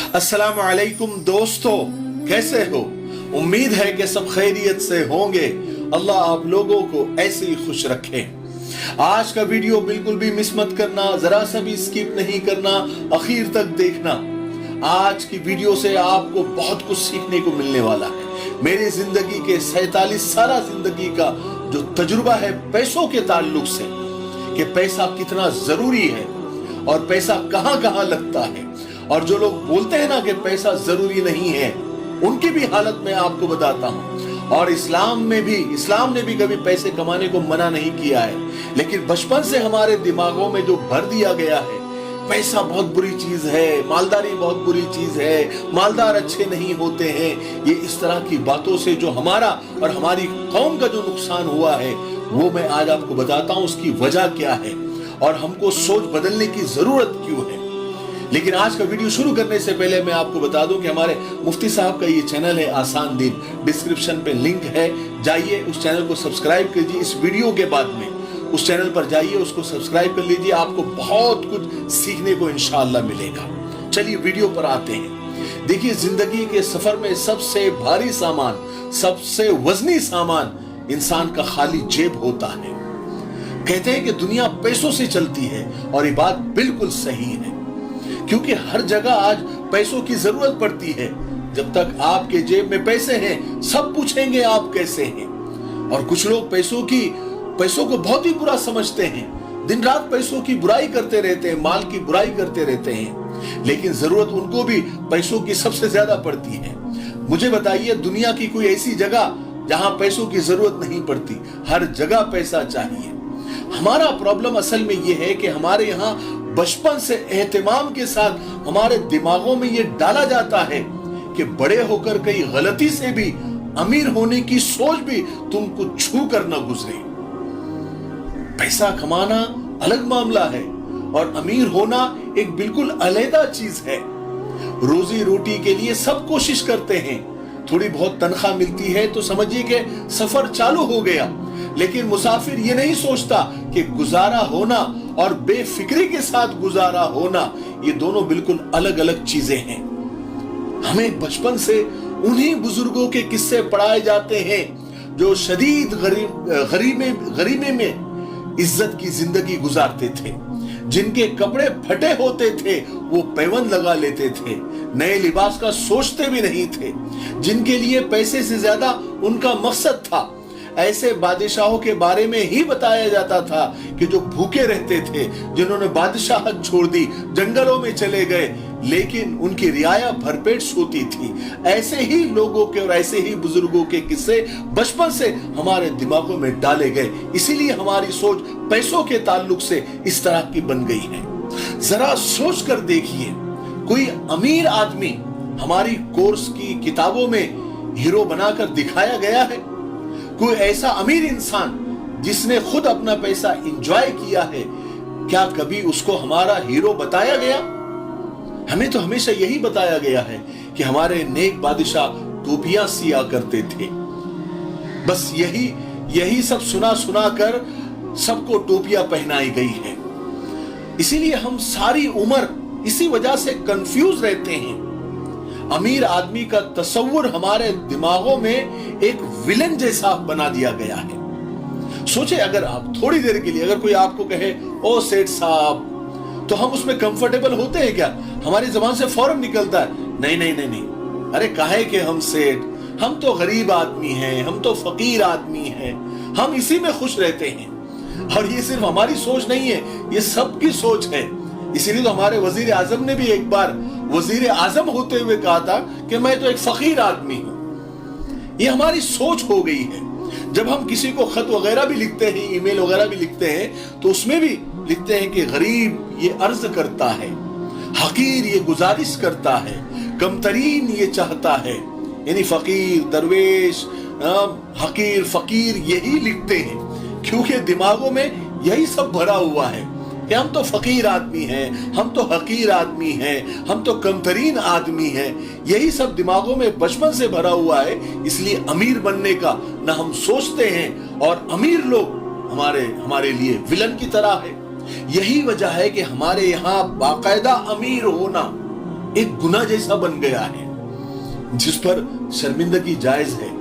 अस्सलाम वालेकुम दोस्तों, कैसे हो? उम्मीद है कि सब खैरियत से होंगे। अल्लाह आप लोगों को ऐसे ही खुश रखे। आज का वीडियो बिल्कुल भी मिस मत करना, जरा सा भी स्किप नहीं करना, आखिर तक देखना। आज की वीडियो से आपको बहुत कुछ सीखने को मिलने वाला है। मेरी जिंदगी के 47 साल जिंदगी का जो तजुर्बा है पैसों के ताल्लुक से, कि पैसा कितना जरूरी है और पैसा कहां कहां लगता है, और जो लोग बोलते हैं ना कि पैसा जरूरी नहीं है, उनकी भी हालत मैं आपको बताता हूं। और इस्लाम ने भी कभी पैसे कमाने को मना नहीं किया है, लेकिन बचपन से हमारे दिमागों में जो भर दिया गया है पैसा बहुत बुरी चीज है, मालदारी बहुत बुरी चीज है, मालदार अच्छे नहीं होते हैं, ये इस तरह की बातों से जो हमारा और हमारी कौम का जो नुकसान हुआ है वो मैं आज आपको बताता हूं, उसकी वजह क्या है और हमको सोच बदलने की जरूरत क्यों है। लेकिन आज का वीडियो शुरू करने से पहले मैं आपको बता दूं कि हमारे मुफ्ती साहब का ये चैनल है आसान दीन, डिस्क्रिप्शन पे लिंक है, जाइए उस चैनल को सब्सक्राइब कीजिए। इस वीडियो के बाद में उस चैनल पर जाइए, उसको सब्सक्राइब कर लीजिए, आपको बहुत कुछ सीखने को इंशाअल्लाह मिलेगा। चलिए वीडियो पर आते हैं। देखिए, जिंदगी के सफर में सबसे भारी सामान, सबसे वजनी सामान इंसान का खाली जेब होता है। कहते हैं कि दुनिया पैसों से चलती है, और ये बात बिल्कुल सही है, क्योंकि हर जगह आज पैसों की जरूरत पड़ती है। जब तक आपके जेब में पैसे हैं, सब पूछेंगे आप कैसे हैं। और कुछ लोग पैसों को बहुत ही बुरा समझते हैं, दिन रात पैसों की बुराई करते रहते हैं, माल की बुराई करते रहते हैं, लेकिन जरूरत उनको भी पैसों की सबसे ज्यादा पड़ती है। मुझे बताइए, दुनिया की कोई ऐसी जगह जहां पैसों की जरूरत नहीं पड़ती? हर जगह पैसा चाहिए। हमारा प्रॉब्लम असल में यह है कि हमारे यहाँ बचपन से एहतिमाम के साथ हमारे दिमागों में यह डाला जाता है कि बड़े होकर कई गलती से भी अमीर होने की सोच भी तुमको छू कर न गुजरे। पैसा कमाना अलग मामला है और अमीर होना एक बिल्कुल अलग चीज है। रोजी रोटी के लिए सब कोशिश करते हैं, थोड़ी बहुत तनख्वाह मिलती है तो समझिए कि सफर चालू हो गया। लेकिन मुसाफिर ये नहीं सोचता कि गुजारा होना और बेफिक्री के साथ गुजारा होना, ये दोनों बिल्कुल अलग अलग चीजें हैं। हमें बचपन से उन्हीं बुजुर्गों के किस्से पढ़ाए जाते हैं जो शदीद गरीबी में इज्जत की जिंदगी गुजारते थे, जिनके कपड़े फटे होते थे वो पैबंद लगा लेते थे, नए लिबास का सोचते भी नहीं थे, जिनके लिए पैसे से ज्यादा उनका मकसद था। ऐसे बादशाहों के बारे में ही बताया जाता था कि जो भूखे रहते थे, जिन्होंने बादशाहत छोड़ दी, जंगलों में चले गए, लेकिन उनकी रियाया भरपेट सोती थी। ऐसे ही लोगों के और ऐसे ही बुजुर्गों के किस्से बचपन से हमारे दिमागों में डाले गए, इसीलिए हमारी सोच पैसों के ताल्लुक से इस तरह की बन गई है। जरा सोच कर देखिए, कोई अमीर आदमी हमारी कोर्स की किताबों में हीरो बनाकर दिखाया गया है? कोई ऐसा अमीर इंसान जिसने खुद अपना पैसा एंजॉय किया है, क्या कभी उसको हमारा हीरो बताया गया? हमें तो हमेशा यही बताया गया है कि हमारे नेक बादशाह टोपियां सिया करते थे। बस यही सब सुना कर सबको टोपियां पहनाई गई है। इसीलिए हम सारी उम्र इसी वजह से कंफ्यूज रहते हैं। अमीर आदमी का तस्वुर हमारे दिमागों में एक विलन जैसा बना दिया गया है। सोचे, अगर आप थोड़ी देर के लिए अगर कोई आपको कहे ओ सेठ साहब, तो हम उसमें कंफर्टेबल होते हैं क्या? हमारी जुबान से फौरन निकलता है नहीं, अरे काहे के हम सेठ, हम तो गरीब आदमी हैं, हम तो फकीर आदमी हैं, हम इसी में खुश रहते हैं। और ये सिर्फ हमारी सोच नहीं है, ये सबकी सोच है। इसीलिए तो हमारे वजीर आजम ने भी एक बार वजीर आजम होते हुए कहा था कि मैं तो एक फकीर आदमी हूं। ये हमारी सोच हो गई है। जब हम किसी को खत वगैरह भी लिखते हैं, ईमेल वगैरह भी लिखते हैं, तो उसमें भी लिखते हैं कि गरीब ये अर्ज करता है, हकीर ये गुजारिश करता है, कमतरीन ये चाहता है। यानी फकीर, दरवेश, हकीर, फकीर यही लिखते हैं, क्योंकि दिमागों में यही सब भरा हुआ है कि हम तो फकीर आदमी हैं, हम तो हकीर आदमी हैं, हम तो कमतरीन आदमी हैं। यही सब दिमागों में बचपन से भरा हुआ है, इसलिए अमीर बनने का ना हम सोचते हैं, और अमीर लोग हमारे लिए विलन की तरह है। यही वजह है कि हमारे यहाँ बाकायदा अमीर होना एक गुनाह जैसा बन गया है जिस पर शर्मिंदगी जायज है।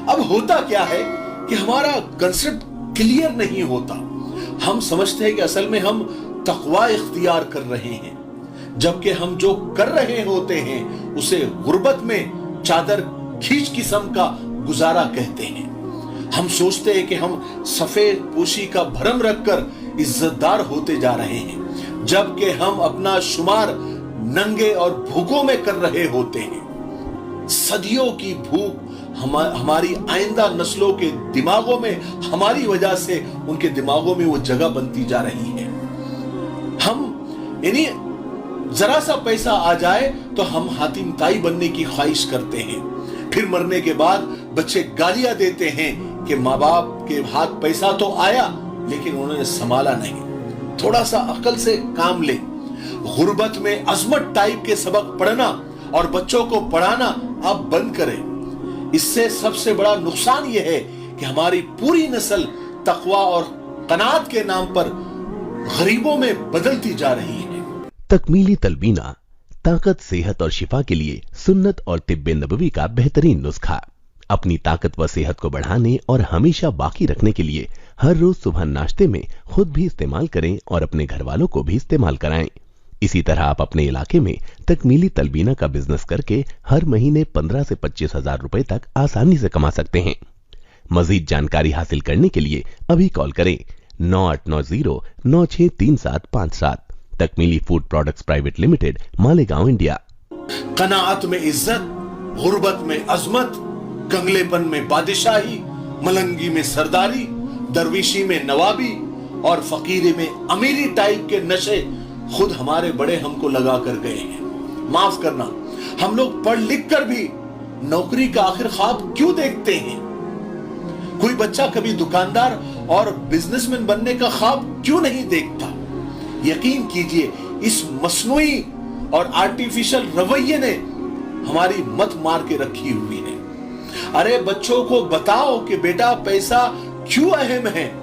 अब होता क्या है कि हमारा कंसेप्ट क्लियर नहीं होता। हम समझते हैं कि असल में हम तकवा इख्तियार कर रहे हैं, जबकि हम जो कर रहे होते हैं उसे गुर्बत में चादर खींच किस्म का गुजारा कहते हैं। हम सोचते हैं कि हम सफेद पोशी का भरम रखकर इज्जतदार होते जा रहे हैं, जबकि हम अपना शुमार नंगे और भूखों में कर रहे होते हैं। सदियों की भूख हमारी आइंदा नस्लों के दिमागों में हमारी वजह से उनके दिमागों में वो जगह बनती जा रही है। हम यानी जरा सा पैसा आ जाए तो हम हातिम ताई बनने की ख्वाहिश करते हैं, फिर मरने के बाद बच्चे गालियां देते हैं कि माँ बाप के हाथ पैसा तो आया लेकिन उन्होंने संभाला नहीं। थोड़ा सा अकल से काम ले। गुर्बत में अजमत टाइप के सबक पढ़ना और बच्चों को पढ़ाना आप बंद करें। इससे सबसे बड़ा नुकसान यह है कि हमारी पूरी नस्ल तकवा और कनात के नाम पर गरीबों में बदलती जा रही है। तकमीली तलबीना, ताकत, सेहत और शिफा के लिए सुन्नत और तिब्बे नबवी का बेहतरीन नुस्खा। अपनी ताकत व सेहत को बढ़ाने और हमेशा बाकी रखने के लिए हर रोज सुबह नाश्ते में खुद भी इस्तेमाल करें और अपने घर वालों को भी इस्तेमाल कराएं। इसी तरह आप अपने इलाके में तकमीली तलबीना का बिजनेस करके हर महीने 15 से 25 हजार रुपए तक आसानी से कमा सकते हैं। मजीद जानकारी हासिल करने के लिए अभी कॉल करें 9890963757। Takmili Food Products Private Limited, Malegaon, India. कनाअत में इज्जत, गुर्बत में अजमत, कंगलेपन में बादशाही, मलंगी में सरदारी, दरविशी में नवाबी और फकीरी में अमीरी टाइप के नशे खुद हमारे बड़े हमको लगा कर गए हैं। माफ करना, हम लोग पढ़ लिख कर भी नौकरी का आखिर ख्वाब क्यों देखते हैं? कोई बच्चा कभी दुकानदार और बिजनेसमैन बनने का ख्वाब क्यों नहीं देखता? यकीन कीजिए, इस मसनूई और आर्टिफिशियल रवैये ने हमारी मत मार के रखी हुई है। अरे बच्चों को बताओ कि बेटा पैसा क्यों अहम है,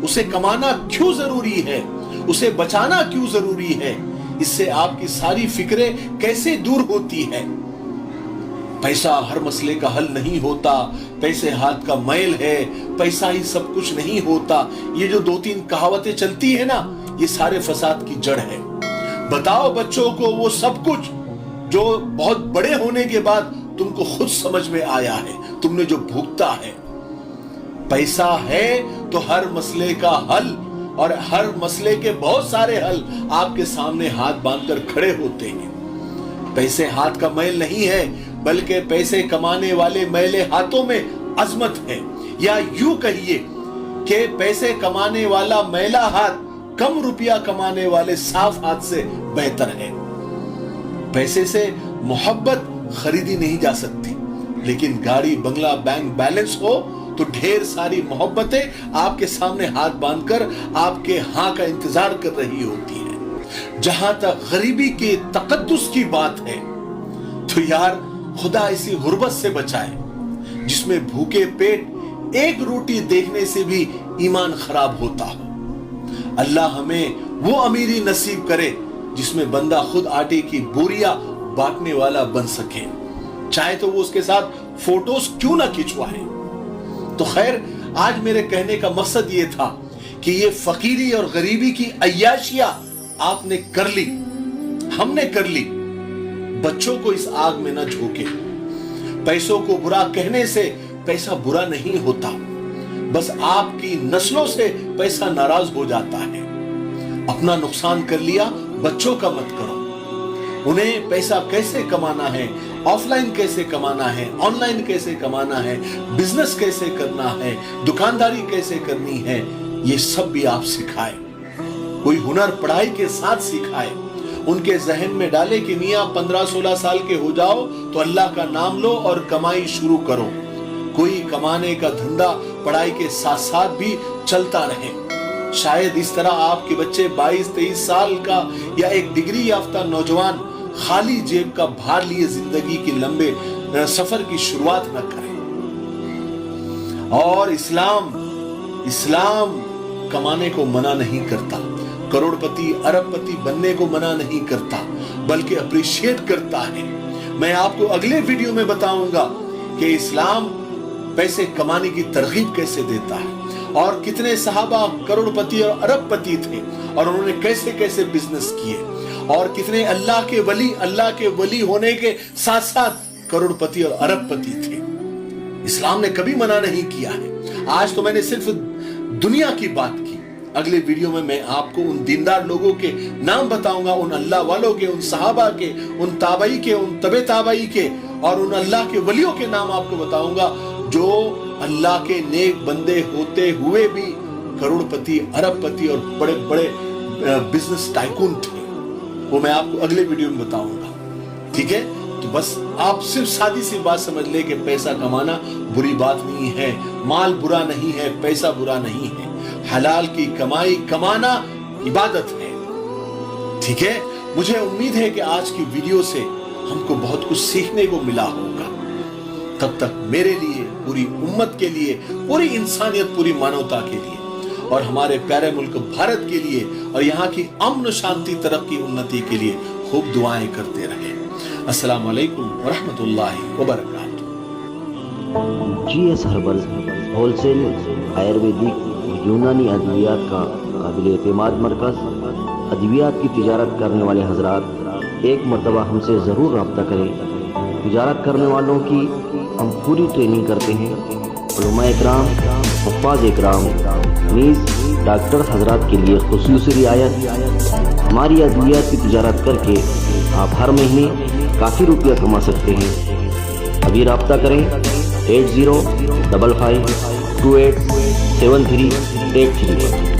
उसे कमाना क्यों जरूरी है, उसे बचाना क्यों जरूरी है। इससे आपकी सारी फिक्रें कैसे दूर होती है। पैसा हर मसले का हल नहीं होता, पैसे हाथ का मैल है, पैसा ही सब कुछ नहीं होता। ये जो 2-3 कहावतें चलती है ना, ये सारे फसाद की जड़ है। बताओ बच्चों को वो सब कुछ जो बहुत बड़े होने के बाद तुमको खुद समझ में आया है, तुमने जो भुगता है। पैसा है तो हर मसले का हल, और हर मसले के बहुत सारे हल आपके सामने हाथ बांधकर खड़े होते हैं। पैसे हाथ का मैल नहीं है, बल्कि पैसे कमाने वाले मैले हाथों में अजमत है। या यूं कहिए कि पैसे कमाने वाला मैला हाथ कम रुपया कमाने वाले साफ हाथ से बेहतर है। पैसे से मोहब्बत खरीदी नहीं जा सकती, लेकिन गाड़ी, बंगला, बैंक बैलेंस हो तो ढेर सारी मोहब्बतें आपके सामने हाथ बांधकर आपके हां का इंतजार कर रही होती है। जहां तक गरीबी के तकद्दुस की बात है, तो यार खुदा इसी गुर्बत से बचाए जिसमें भूखे पेट एक रोटी देखने से भी ईमान खराब होता हो। अल्लाह हमें वो अमीरी नसीब करे जिसमें बंदा खुद आटे की बोरियां बांटने वाला बन सके, चाहे तो वो उसके साथ फोटोज क्यों ना खिंचवाए। तो खैर, आज मेरे कहने का मकसद ये था कि ये फकीरी और गरीबी की अय्याशियां आपने कर ली, हमने कर ली। बच्चों को इस आग में न झोंके। पैसों को बुरा कहने से पैसा बुरा नहीं होता, बस आपकी नस्लों से पैसा नाराज हो जाता है। अपना नुकसान कर लिया, बच्चों का मत करो। उन्हें पैसा कैसे कमाना है, ऑफलाइन कैसे कमाना है, ऑनलाइन कैसे कमाना है, बिजनेस कैसे करना है, दुकानदारी कैसे करनी है, ये सब भी आप सिखाए। कोई हुनर पढ़ाई के साथ सिखाए। उनके जहन में डाले कि मियाँ 15-16 साल के हो जाओ तो अल्लाह का नाम लो और कमाई शुरू करो। कोई कमाने का धंधा पढ़ाई के साथ साथ भी चलता रहे। शायद इस तरह आपके बच्चे 22-23 साल का या एक डिग्री याफ्ता नौजवान खाली जेब का भार लिए जिंदगी के लंबे सफर की शुरुआत न करें। और इस्लाम कमाने को मना नहीं करता, करोड़पति अरबपति बनने को मना नहीं करता, बल्कि अप्रिशिएट करता है। मैं आपको अगले वीडियो में बताऊंगा कि इस्लाम पैसे कमाने की तरगीब कैसे देता है और कितने सहाबा करोड़पति और अरबपति थे और उन्होंने कैसे कैसे बिजनेस किए और कितने अल्लाह के वली होने के साथ साथ करोड़पति और अरबपति थे। इस्लाम ने कभी मना नहीं किया है। आज तो मैंने सिर्फ दुनिया की बात की। अगले वीडियो में मैं आपको उन दीनदार लोगों के नाम बताऊंगा, उन अल्लाह वालों के, उन सहाबा के, उन ताबई के, उन तबे ताबई के और उन अल्लाह के वलियों के नाम आपको बताऊंगा जो अल्लाह के नेक बंदे होते हुए भी करोड़पति, अरबपति और बड़े बड़े बिजनेस टाइकून थे। वो मैं आपको अगले वीडियो में बताऊंगा। ठीक है, तो बस आप सिर्फ सादी सी बात समझ ले कि पैसा कमाना बुरी बात नहीं है, माल बुरा नहीं है, पैसा बुरा नहीं है। हलाल की कमाई कमाना इबादत है। ठीक है, मुझे उम्मीद है कि आज की वीडियो से हमको बहुत कुछ सीखने को मिला होगा। तब तक मेरे लिए, पूरी उम्मत के लिए, पूरी इंसानियत, पूरी मानवता के लिए और हमारे प्यारे मुल्क भारत के लिए और यहाँ की अमन शांति, तरक्की, उन्नति के लिए खूब दुआएं करते रहे। अस्सलाम वालेकुम व रहमतुल्लाहि व बरकातुहू। GS हर्बल होलसेल आयुर्वेदिक यूनानी अद्वियात का काबिल एतमाद मरकज़। अद्वियात की तिजारत करने वाले हजरात एक मरतबा हमसे ज़रूर रब्ता करें। तिजारत करने वालों की हम पूरी ट्रेनिंग करते हैं। उलमा इकराम, हुफ़ाज़ इकराम, नीज़ डॉक्टर हजरात के लिए खुसूसी रियायत। हमारी अद्वियात की तिजारत करके आप हर महीने काफ़ी रुपया कमा सकते हैं। अभी रब्ता करें 8055287383 पर।